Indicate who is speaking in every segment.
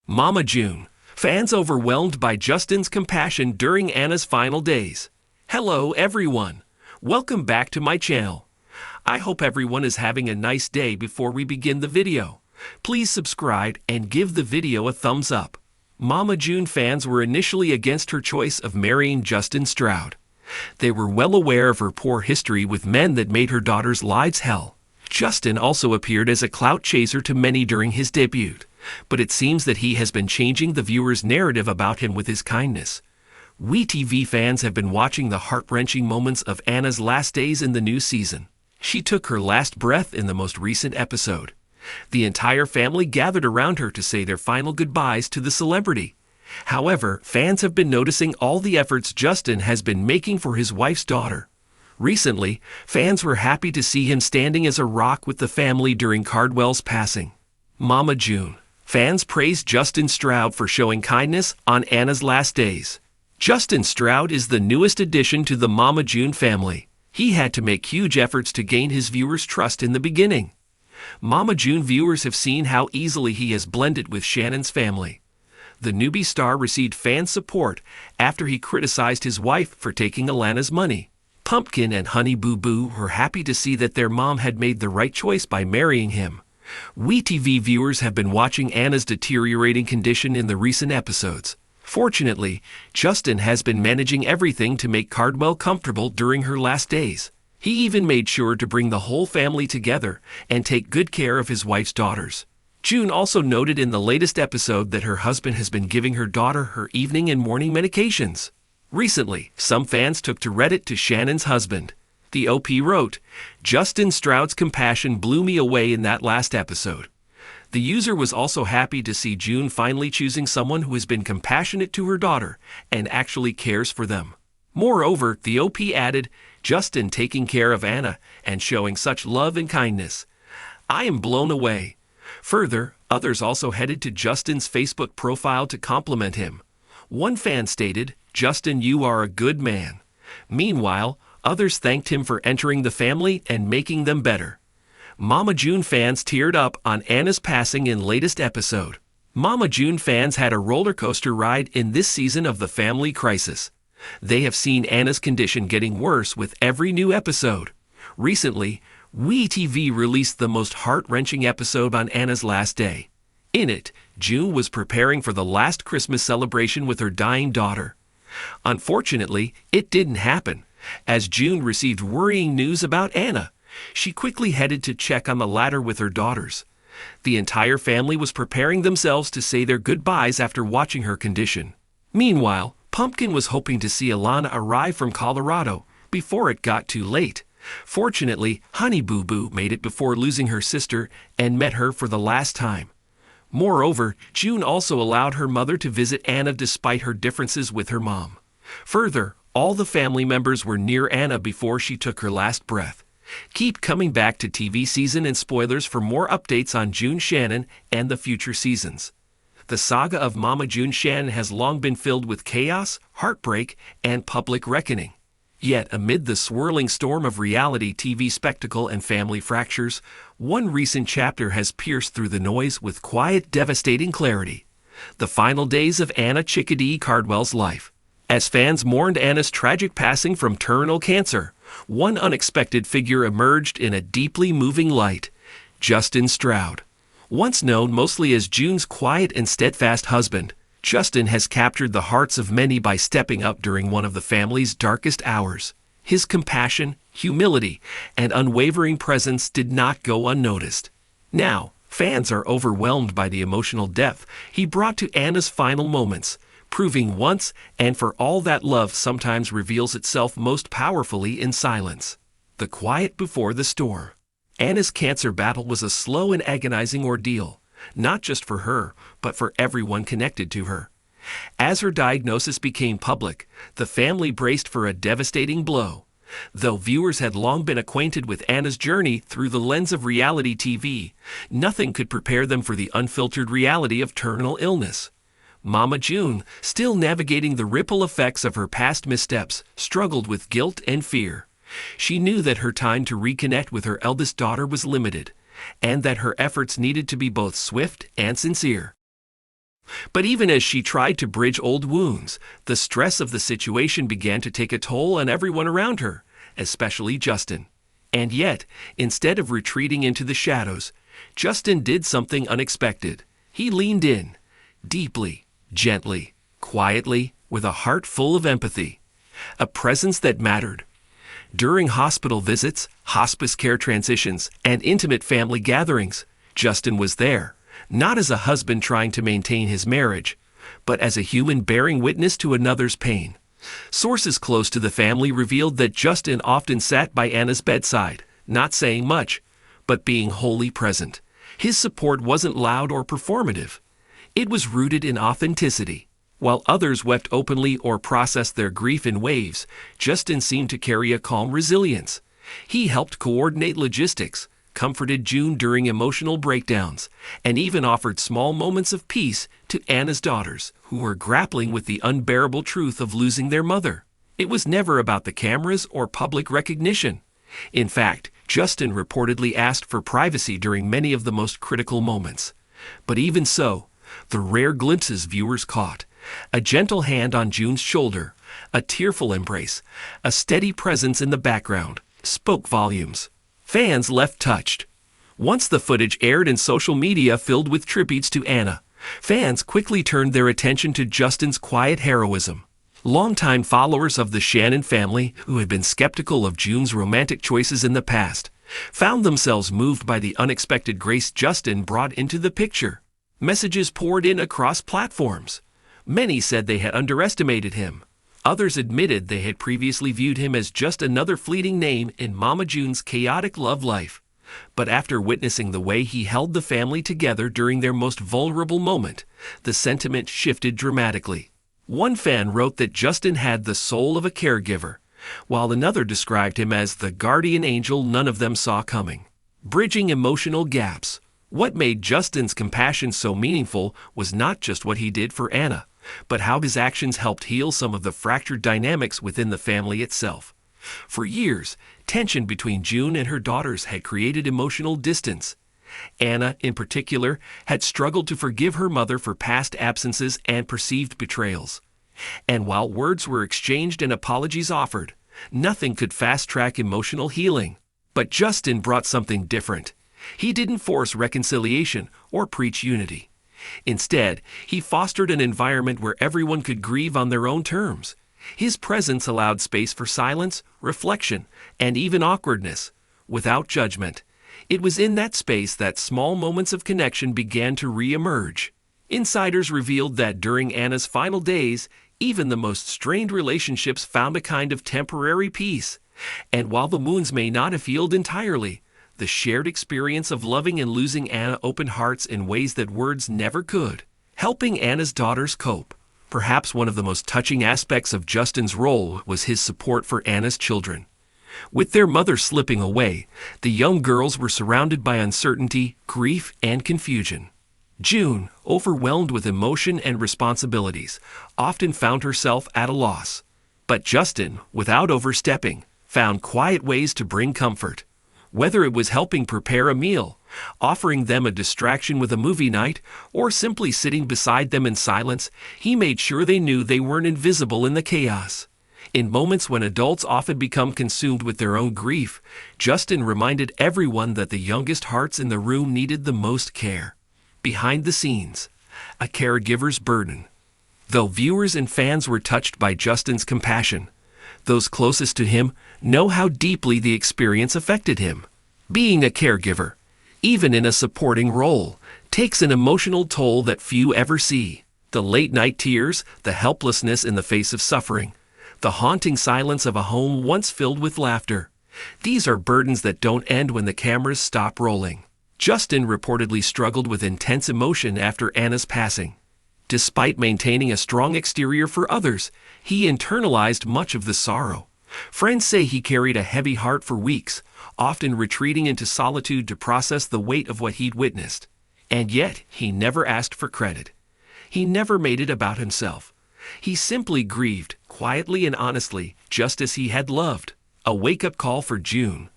Speaker 1: Mama June. Fans overwhelmed by Justin's compassion during Anna's final days. Hello everyone. Welcome back to my channel. I hope everyone is having a nice day. Before we begin the video, please subscribe and give the video a thumbs up. Mama June fans were initially against her choice of marrying Justin Stroud. They were well aware of her poor history with men that made her daughter's lives hell. Justin also appeared as a clout chaser to many during his debut, but it seems that he has been changing the viewer's narrative about him with his kindness. We TV fans have been watching the heart-wrenching moments of Anna's last days in the new season. She took her last breath in the most recent episode. The entire family gathered around her to say their final goodbyes to the celebrity. However, fans have been noticing all the efforts Justin has been making for his wife's daughter. Recently, fans were happy to see him standing as a rock with the family during Cardwell's passing. Mama June. Fans praised Justin Stroud for showing kindness on Anna's last days. Justin Stroud is the newest addition to the Mama June family. He had to make huge efforts to gain his viewers' trust in the beginning. Mama June viewers have seen how easily he has blended with Shannon's family. The newbie star received fan support after he criticized his wife for taking Alana's money. Pumpkin and Honey Boo Boo were happy to see that their mom had made the right choice by marrying him. We TV viewers have been watching Anna's deteriorating condition in the recent episodes. Fortunately, Justin has been managing everything to make Cardwell comfortable during her last days. He even made sure to bring the whole family together and take good care of his wife's daughters. June also noted in the latest episode that her husband has been giving her daughter her evening and morning medications. Recently, some fans took to Reddit to Shannon's husband. The OP wrote, "Justin Stroud's compassion blew me away in that last episode." The user was also happy to see June finally choosing someone who has been compassionate to her daughter and actually cares for them. Moreover, the OP added, "Justin taking care of Anna and showing such love and kindness. I am blown away." Further, others also headed to Justin's Facebook profile to compliment him. One fan stated, "Justin, you are a good man." Meanwhile, others thanked him for entering the family and making them better. Mama June fans teared up on Anna's passing in latest episode. Mama June fans had a roller coaster ride in this season of The Family Crisis. They have seen Anna's condition getting worse with every new episode. Recently, We TV released the most heart-wrenching episode on Anna's last day. In it, June was preparing for the last Christmas celebration with her dying daughter. Unfortunately, it didn't happen. As June received worrying news about Anna, she quickly headed to check on the latter with her daughters. The entire family was preparing themselves to say their goodbyes after watching her condition. Meanwhile, Pumpkin was hoping to see Alana arrive from Colorado before it got too late. Fortunately, Honey Boo Boo made it before losing her sister and met her for the last time. Moreover, June also allowed her mother to visit Anna despite her differences with her mom. Further, all the family members were near Anna before she took her last breath. Keep coming back to TV season and spoilers for more updates on June Shannon and the future seasons. The saga of Mama June Shannon has long been filled with chaos, heartbreak, and public reckoning. Yet, amid the swirling storm of reality TV spectacle and family fractures, one recent chapter has pierced through the noise with quiet, devastating clarity. The final days of Anna Chickadee Cardwell's life. As fans mourned Anna's tragic passing from terminal cancer, one unexpected figure emerged in a deeply moving light: Justin Stroud. Once known mostly as June's quiet and steadfast husband, Justin has captured the hearts of many by stepping up during one of the family's darkest hours. His compassion, humility, and unwavering presence did not go unnoticed. Now, fans are overwhelmed by the emotional depth he brought to Anna's final moments, proving once and for all that love sometimes reveals itself most powerfully in silence. The quiet before the storm. Anna's cancer battle was a slow and agonizing ordeal, not just for her, but for everyone connected to her. As her diagnosis became public, the family braced for a devastating blow. Though viewers had long been acquainted with Anna's journey through the lens of reality TV, nothing could prepare them for the unfiltered reality of terminal illness. Mama June, still navigating the ripple effects of her past missteps, struggled with guilt and fear. She knew that her time to reconnect with her eldest daughter was limited, and that her efforts needed to be both swift and sincere. But even as she tried to bridge old wounds, the stress of the situation began to take a toll on everyone around her, especially Justin. And yet, instead of retreating into the shadows, Justin did something unexpected. He leaned in, deeply, gently, quietly, with a heart full of empathy, a presence that mattered. During hospital visits, hospice care transitions, and intimate family gatherings, Justin was there, not as a husband trying to maintain his marriage, but as a human bearing witness to another's pain. Sources close to the family revealed that Justin often sat by Anna's bedside, not saying much, but being wholly present. His support wasn't loud or performative. It was rooted in authenticity. While others wept openly or processed their grief in waves, Justin seemed to carry a calm resilience. He helped coordinate logistics, comforted June during emotional breakdowns, and even offered small moments of peace to Anna's daughters, who were grappling with the unbearable truth of losing their mother. It was never about the cameras or public recognition. In fact, Justin reportedly asked for privacy during many of the most critical moments. But even so, the rare glimpses viewers caught, a gentle hand on June's shoulder, a tearful embrace, a steady presence in the background, spoke volumes. Fans left touched. Once the footage aired in social media filled with tributes to Anna, fans quickly turned their attention to Justin's quiet heroism. Longtime followers of the Shannon family, who had been skeptical of June's romantic choices in the past, found themselves moved by the unexpected grace Justin brought into the picture. Messages poured in across platforms. Many said they had underestimated him. Others admitted they had previously viewed him as just another fleeting name in Mama June's chaotic love life. But after witnessing the way he held the family together during their most vulnerable moment, the sentiment shifted dramatically. One fan wrote that Justin had the soul of a caregiver, while another described him as the guardian angel none of them saw coming. Bridging emotional gaps. What made Justin's compassion so meaningful was not just what he did for Anna, but how his actions helped heal some of the fractured dynamics within the family itself. For years, tension between June and her daughters had created emotional distance. Anna, in particular, had struggled to forgive her mother for past absences and perceived betrayals. And while words were exchanged and apologies offered, nothing could fast-track emotional healing. But Justin brought something different. He didn't force reconciliation or preach unity. Instead, he fostered an environment where everyone could grieve on their own terms. His presence allowed space for silence, reflection, and even awkwardness, without judgment. It was in that space that small moments of connection began to re-emerge. Insiders revealed that during Anna's final days, even the most strained relationships found a kind of temporary peace. And while the wounds may not have healed entirely, the shared experience of loving and losing Anna opened hearts in ways that words never could. Helping Anna's daughters cope. Perhaps one of the most touching aspects of Justin's role was his support for Anna's children. With their mother slipping away, the young girls were surrounded by uncertainty, grief, and confusion. June, overwhelmed with emotion and responsibilities, often found herself at a loss. But Justin, without overstepping, found quiet ways to bring comfort. Whether it was helping prepare a meal, offering them a distraction with a movie night, or simply sitting beside them in silence, he made sure they knew they weren't invisible in the chaos. In moments when adults often become consumed with their own grief, Justin reminded everyone that the youngest hearts in the room needed the most care. Behind the scenes, a caregiver's burden. Though viewers and fans were touched by Justin's compassion, those closest to him know how deeply the experience affected him. Being a caregiver, even in a supporting role, takes an emotional toll that few ever see. The late-night tears, the helplessness in the face of suffering, the haunting silence of a home once filled with laughter. These are burdens that don't end when the cameras stop rolling. Justin reportedly struggled with intense emotion after Anna's passing. Despite maintaining a strong exterior for others, he internalized much of the sorrow. Friends say he carried a heavy heart for weeks, often retreating into solitude to process the weight of what he'd witnessed. And yet, he never asked for credit. He never made it about himself. He simply grieved, quietly and honestly, just as he had loved. A wake-up call for June.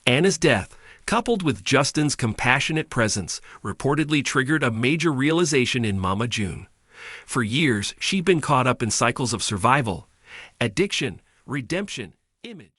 Speaker 1: Anna's death, coupled with Justin's compassionate presence, reportedly triggered a major realization in Mama June. For years, she'd been caught up in cycles of survival, addiction, redemption, image.